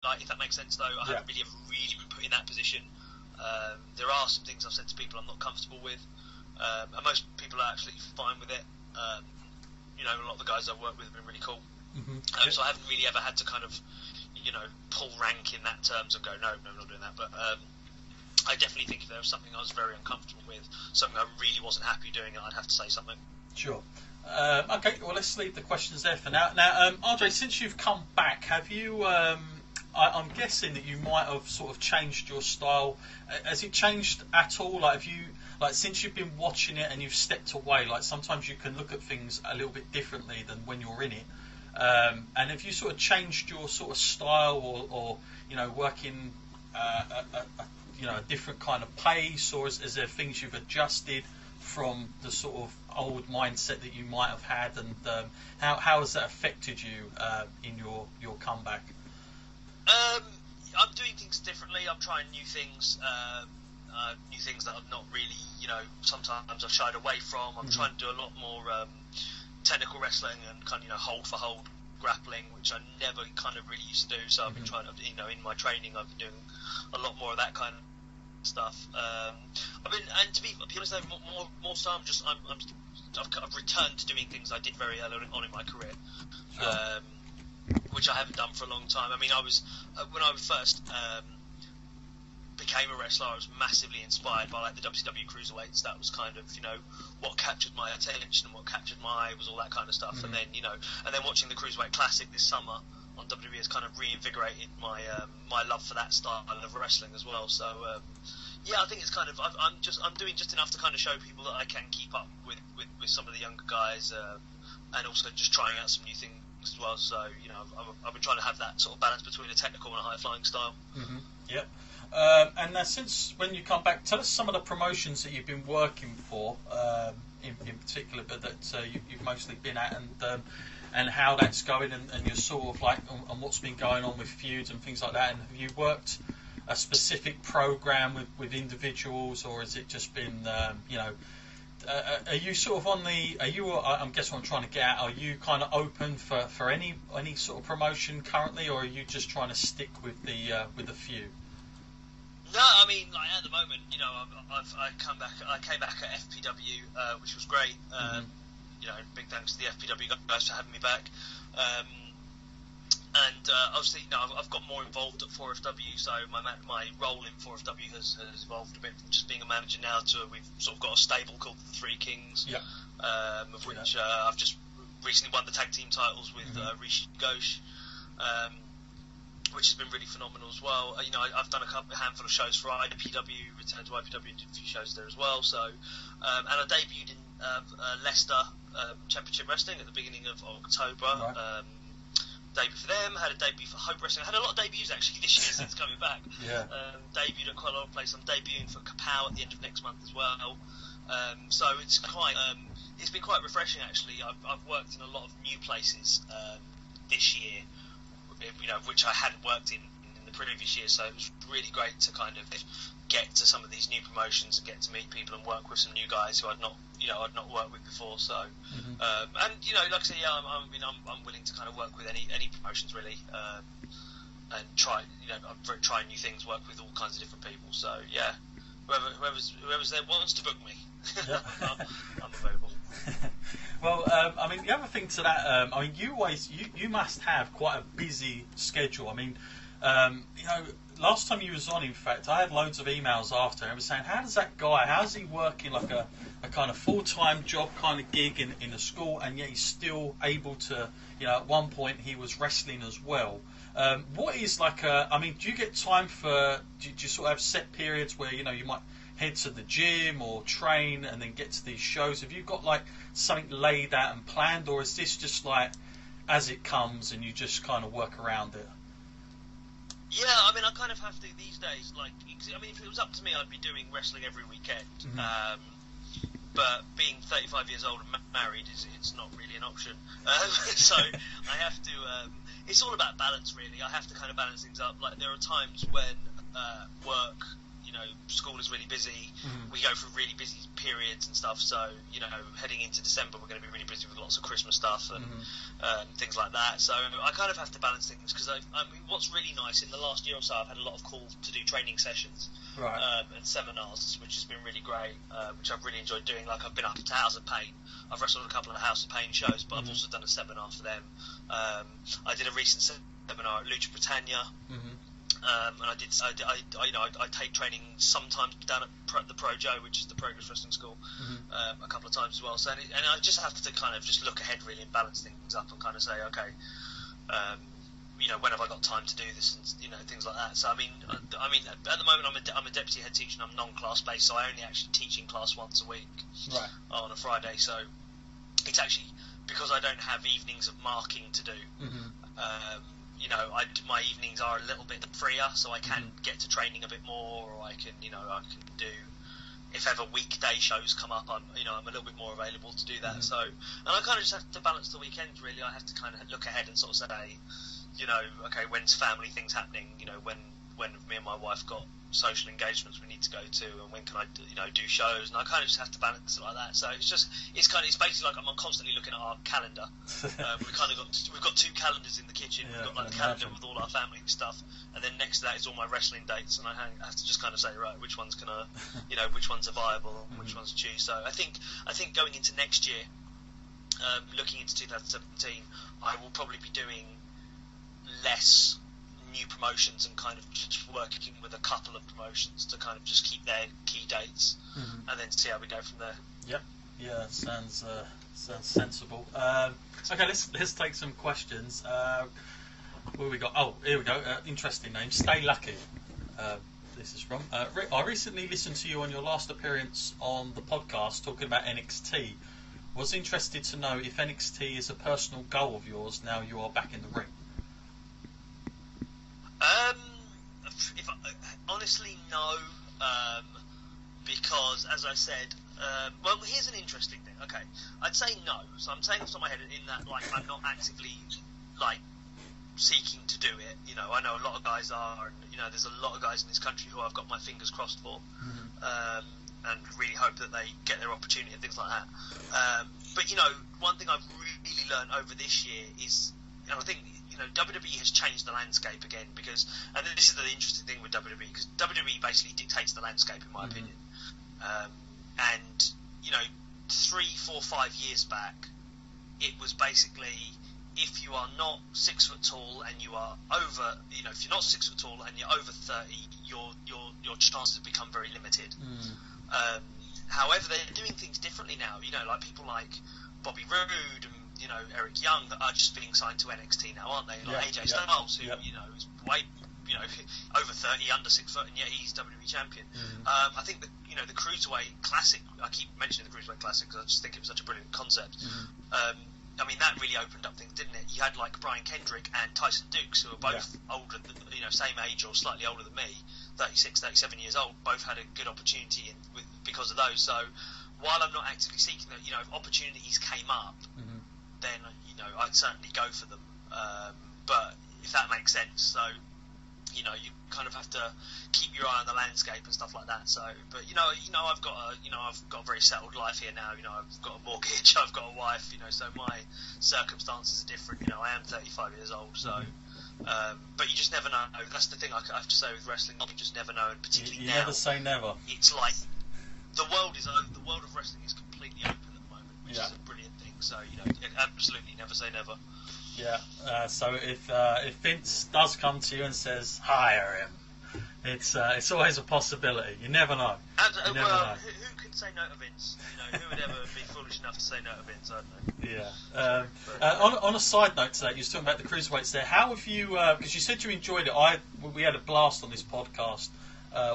Like, if that makes sense, though, I haven't really ever really been put in that position. There are some things I've said to people I'm not comfortable with, and most people are actually fine with it. You know, a lot of the guys I've worked with have been really cool. So I haven't really ever had to kind of, you know, pull rank in that terms and go, no, I'm not doing that. But I definitely think if there was something I was very uncomfortable with, something I really wasn't happy doing, I'd have to say something. Sure. Okay, well, let's leave the questions there for now. Now, RJ, since you've come back, have you... I'm guessing that you might have sort of changed your style. Has it changed at all? Like, have you, like, since you've been watching it and you've stepped away, like, sometimes you can look at things a little bit differently than when you're in it. And have you sort of changed your sort of style, or you know, working you know, a different kind of pace, or is there things you've adjusted from the sort of old mindset that you might have had, and how has that affected you in your comeback? I'm doing things differently. I'm trying new things that I've not really, you know, sometimes I've shied away from. I'm trying to do a lot more technical wrestling and kind of, you know, hold for hold grappling, which I never kind of really used to do. So I've been trying to, you know, in my training, I've been doing a lot more of that kind of stuff. And to be honest, though, more so, I've returned to doing things I did very early on in my career. Sure. Which I haven't done for a long time. I mean, I was when I first became a wrestler, I was massively inspired by like the WCW cruiserweights. That was kind of, you know, what captured my attention and what captured my eye was all that kind of stuff. And then, you know, watching the Cruiserweight Classic this summer on WWE has kind of reinvigorated my my love for that style of wrestling as well. So yeah, I think it's kind of I'm doing just enough to kind of show people that I can keep up with some of the younger guys, and also just trying out some new things as well. So, you know, I've been trying to have that sort of balance between a technical and a high flying style. Yep. And now, since when you come back, tell us some of the promotions that you've been working for, in particular, but that you've mostly been at, and how that's going, and your sort of like, and what's been going on with feuds and things like that. And have you worked a specific program with individuals, or has it just been, you know, are you sort of on the? I'm guessing what I'm trying to get at. Are you kind of open for any sort of promotion currently, or are you just trying to stick with the few? No, I mean, like, at the moment, you know, I came back at FPW, which was great. You know, big thanks to the FPW guys for having me back. And obviously, you know, I've got more involved at 4FW, so my role in 4FW has evolved a bit from just being a manager now to we've sort of got a stable called the Three Kings, of which I've just recently won the tag team titles with Rishi Ghosh, which has been really phenomenal as well. You know, I've done a handful of shows for IPW, returned to IPW, and did a few shows there as well. So, and I debuted in Leicester Championship Wrestling at the beginning of October. Right. Debut for them, had a debut for Hope Wrestling. I had a lot of debuts actually this year since coming back. Debuted at quite a lot of places. I'm debuting for Kapow at the end of next month as well. So it's been quite refreshing actually. I've worked in a lot of new places this year, you know, which I hadn't worked in the previous year. So it was really great to kind of get to some of these new promotions and get to meet people and work with some new guys who I'd not worked with before. So, and you know, like I say, yeah, I'm willing to kind of work with any promotions really, and try, you know, try new things, work with all kinds of different people. So yeah, whoever's there wants to book me, I'm available. Well, I mean, the other thing to that, I mean, you must have quite a busy schedule. I mean, you know, last time you was on, in fact, I had loads of emails after, and I was saying, how's he working like a kind of full-time job kind of gig in a school, and yet he's still able to, you know, at one point he was wrestling as well. What is like I mean, do you get time for, do you sort of have set periods where, you know, you might head to the gym or train and then get to these shows? Have you got like something laid out and planned, or is this just like as it comes and you just kind of work around it? Yeah, I mean, I kind of have to these days. Like, I mean, if it was up to me, I'd be doing wrestling every weekend. But being 35 years old and married, it's not really an option. So I have to. It's all about balance, really. I have to kind of balance things up. Like, there are times when work, school is really busy. We go through really busy periods and stuff. So, heading into December, we're going to be really busy with lots of Christmas stuff and things like that. So I kind of have to balance things because what's really nice in the last year or so, I've had a lot of calls to do training sessions and seminars, which has been really great, which I've really enjoyed doing. Like I've been up to House of Pain. I've wrestled a couple of House of Pain shows, but I've also done a seminar for them. I did a recent seminar at Lucha Britannia. And I take training sometimes down at the Projo, which is the Progress Wrestling School, a couple of times as well. So, and I just have to kind of just look ahead really and balance things up and kind of say, okay, when have I got time to do this and things like that. So I mean, at the moment I'm a deputy head teacher and I'm non-class based, so I only actually teach in class once a week on a Friday. So it's actually because I don't have evenings of marking to do. My evenings are a little bit freer, so I can get to training a bit more, or I can do, if ever weekday shows come up, I'm a little bit more available to do that. So, and I kind of just have to balance the weekends really. I have to kind of look ahead and sort of say, okay, when's family things happening? When me and my wife got social engagements we need to go to, and when can I do shows, and I kind of just have to balance it like that. So it's basically like I'm constantly looking at our calendar. We've got two calendars in the kitchen. We've got like the calendar with all our family stuff, and then next to that is all my wrestling dates, and I have to just kind of say, right, which one's which ones are viable and which ones to choose. So I think going into next year, looking into 2017, I will probably be doing less new promotions and kind of just working with a couple of promotions to kind of just keep their key dates and then see how we go from there. Yep. Yeah, that sounds sensible. Okay, let's take some questions. Where we got? Oh, here we go. Interesting name. Stay Lucky. This is from. I recently listened to you on your last appearance on the podcast talking about NXT. Was interested to know if NXT is a personal goal of yours now you are back in the ring. Honestly, no, because as I said, here's an interesting thing. Okay, I'd say no. So I'm saying off the top of my head in that, like, I'm not actively seeking to do it. I know a lot of guys are, and there's a lot of guys in this country who I've got my fingers crossed for, and really hope that they get their opportunity and things like that. But one thing I've really learned over this year is, I think. WWE has changed the landscape again and this is the interesting thing with WWE, because WWE basically dictates the landscape in my opinion. And 3, 4, 5 years back, it was basically if you are not 6 foot tall and you are over, if you're not 6 foot tall and you're over 30, your chances have become very limited. However, they're doing things differently now. Like people like Bobby Roode and Eric Young that are just being signed to NXT now, aren't they? Like AJ Styles, who is way over 30, under 6 foot, and yet he's WWE champion. I think the Cruiserweight Classic. I keep mentioning the Cruiserweight Classic because I just think it was such a brilliant concept. That really opened up things, didn't it? You had like Brian Kendrick and Tyson Dukes, who are both older than, same age or slightly older than me, 36, 37 years old. Both had a good opportunity because of those. So while I'm not actively seeking that, if opportunities came up, then I'd certainly go for them. But if that makes sense, so you kind of have to keep your eye on the landscape and stuff like that. So, but I've got a very settled life here now. I've got a mortgage, I've got a wife. So my circumstances are different. I am 35 years old, so. But you just never know. That's the thing I have to say with wrestling. You just never know, and particularly you now. Never say never. It's like the world of wrestling is completely open at the moment, which is a brilliant thing. So absolutely never say never. Yeah. So if Vince does come to you and says hire him, it's always a possibility. You never know. And, who can say no to Vince? Who would ever be foolish enough to say no to Vince? I don't know. Yeah. On a side note to that, you were talking about the cruiserweights there. How have you? Because you said you enjoyed it. We had a blast on this podcast.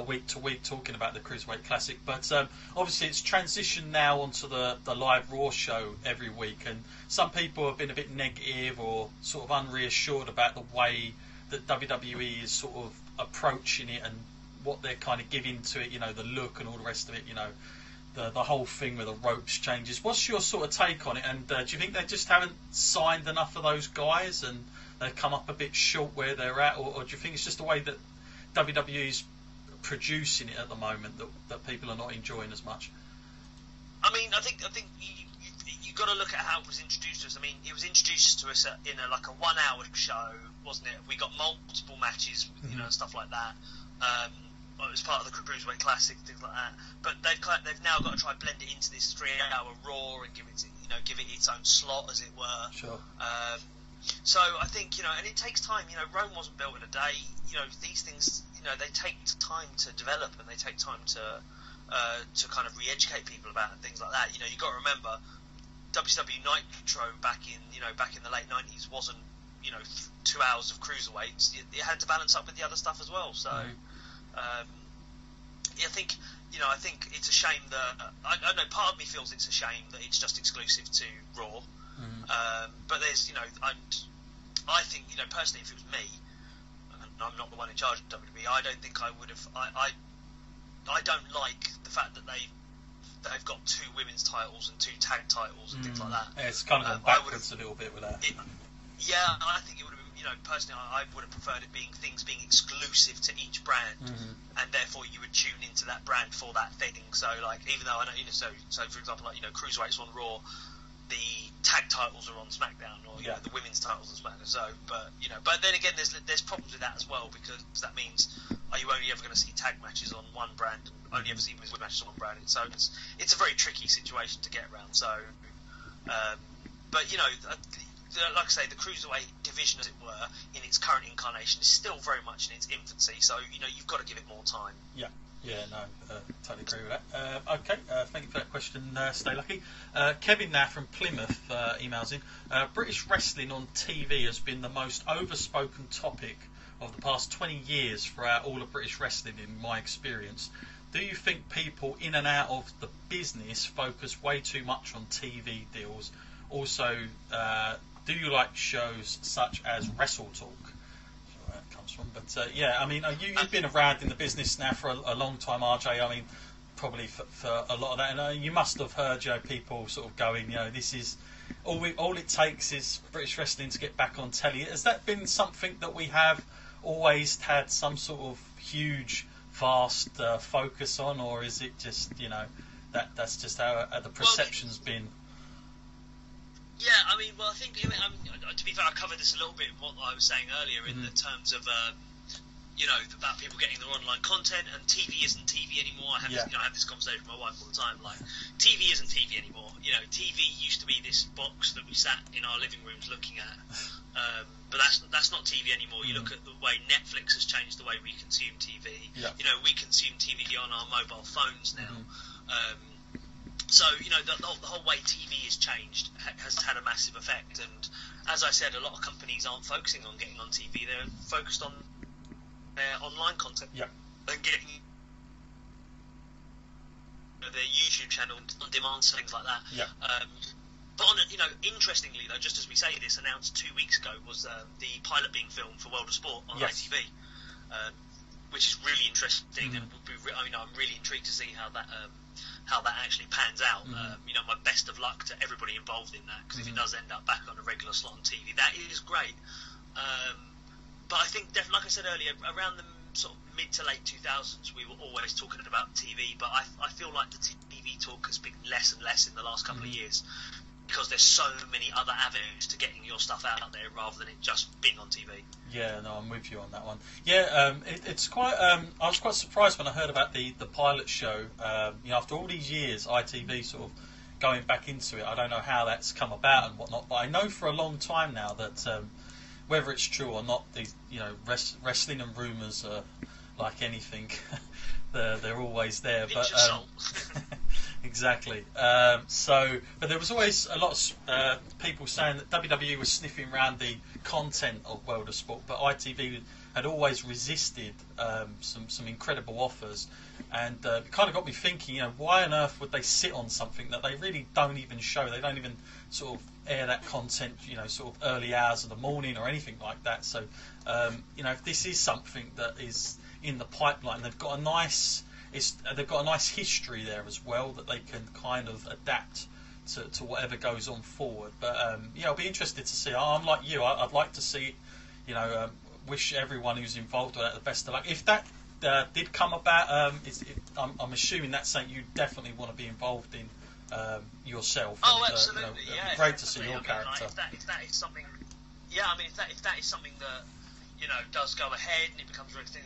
Week to week talking about the Cruiserweight Classic, but obviously it's transitioned now onto the live Raw show every week, and some people have been a bit negative or sort of unreassured about the way that WWE is sort of approaching it and what they're kind of giving to it, the look and all the rest of it, the whole thing with the ropes changes. What's your sort of take on it, and do you think they just haven't signed enough of those guys and they've come up a bit short where they're at, or do you think it's just the way that WWE's producing it at the moment that people are not enjoying as much? I mean, I think you got to look at how it was introduced to us. I mean, it was introduced to us in a 1 hour show, wasn't it? We got multiple matches, you know, and stuff like that. It was part of the Cruiserweight Classic, things like that. But they've now got to try and blend it into this 3 hour Raw and give it its own slot, as it were. Sure. So I think, you know, and it takes time. You know, Rome wasn't built in a day. You know, these things, you know, they take time to develop, and they take time to kind of re-educate people about and things like that. You know, you got to remember, WCW Nitro back in the late 90s wasn't, you know, 2 hours of cruiserweights. It had to balance up with the other stuff as well. So, I think it's a shame that I don't know. Part of me feels it's a shame that it's just exclusive to Raw. But there's, you know, I think, you know, personally, if it was me, and I'm not the one in charge of WWE, I don't think I would have. I don't like the fact that they've got 2 women's titles and 2 tag titles and things like that. Yeah, it's kind of gone backwards a little bit with that. I think it would have been, you know, personally, I would have preferred it being exclusive to each brand, and therefore you would tune into that brand for that thing. So, like, even though I know, you know, so for example, like, you know, Cruiserweight's on Raw, the tag titles are on SmackDown, or you know, the women's titles on SmackDown. So, but then again, there's problems with that as well, because that means, are you only ever going to see tag matches on one brand and only ever see women's matches on one brand? So it's a very tricky situation to get around. So, but you know, like I say, the Cruiserweight division, as it were, in its current incarnation, is still very much in its infancy. So, you know, you've got to give it more time. Totally agree with that. Okay, thank you for that question, Stay Lucky. Kevin now from Plymouth emails in. British wrestling on TV has been the most overspoken topic of the past 20 years throughout all of British wrestling, in my experience. Do you think people in and out of the business focus way too much on TV deals? Also, do you like shows such as Wrestle Talk? Where that comes from, but I mean, you've been around in the business now for a long time, RJ. I mean, probably for a lot of that, and you must have heard, you know, people sort of going, you know, this is all it takes is British wrestling to get back on telly. Has that been something that we have always had some sort of huge, vast focus on, or is it just, you know, that's just how the perception's been? Yeah, I mean, well, I think, to be fair, I covered this a little bit in what I was saying earlier in the terms of, you know, about people getting their online content, and TV isn't TV anymore. I have this conversation with my wife all the time. Like, TV isn't TV anymore. You know, TV used to be this box that we sat in our living rooms looking at, but that's not TV anymore. You look at the way Netflix has changed the way we consume TV. You know, we consume TV on our mobile phones now. So, you know, the whole way TV has changed has had a massive effect. And as I said, a lot of companies aren't focusing on getting on TV. They're focused on their online content and getting their YouTube channel on demand, things like that. But interestingly though, just as we say this, announced 2 weeks ago was the pilot being filmed for World of Sport on ITV, which is really interesting. And I'm really intrigued to see how that actually pans out. You know, my best of luck to everybody involved in that, because if it does end up back on a regular slot on TV, that is great. But I think, like I said earlier, around the sort of mid to late 2000s, we were always talking about TV, but I feel like the TV talk has been less and less in the last couple of years, because there's so many other avenues to getting your stuff out there rather than it just being on TV. Yeah, no, I'm with you on that one. Yeah, it's quite. I was quite surprised when I heard about the pilot show. You know, after all these years, ITV sort of going back into it. I don't know how that's come about and whatnot, but I know for a long time now that whether it's true or not, these, you know, wrestling and rumours are like anything. they're always there. But exactly. But there was always a lot of people saying that WWE was sniffing around the content of World of Sport, but ITV had always resisted some incredible offers, and it kind of got me thinking, you know, why on earth would they sit on something that they really don't even show? They don't even sort of air that content, you know, sort of early hours of the morning or anything like that. So, you know, if this is something that is in the pipeline, they've got a nice history there as well that they can kind of adapt to whatever goes on forward. But yeah, I'll be interested to see. I'm like you. I'd like to see, you know, wish everyone who's involved with that the best of luck. If that did come about. I'm assuming that's something you definitely want to be involved in yourself. Oh, and, absolutely. It'd be great to see your character. Like, if that is something, if that is something that does go ahead and it becomes a thing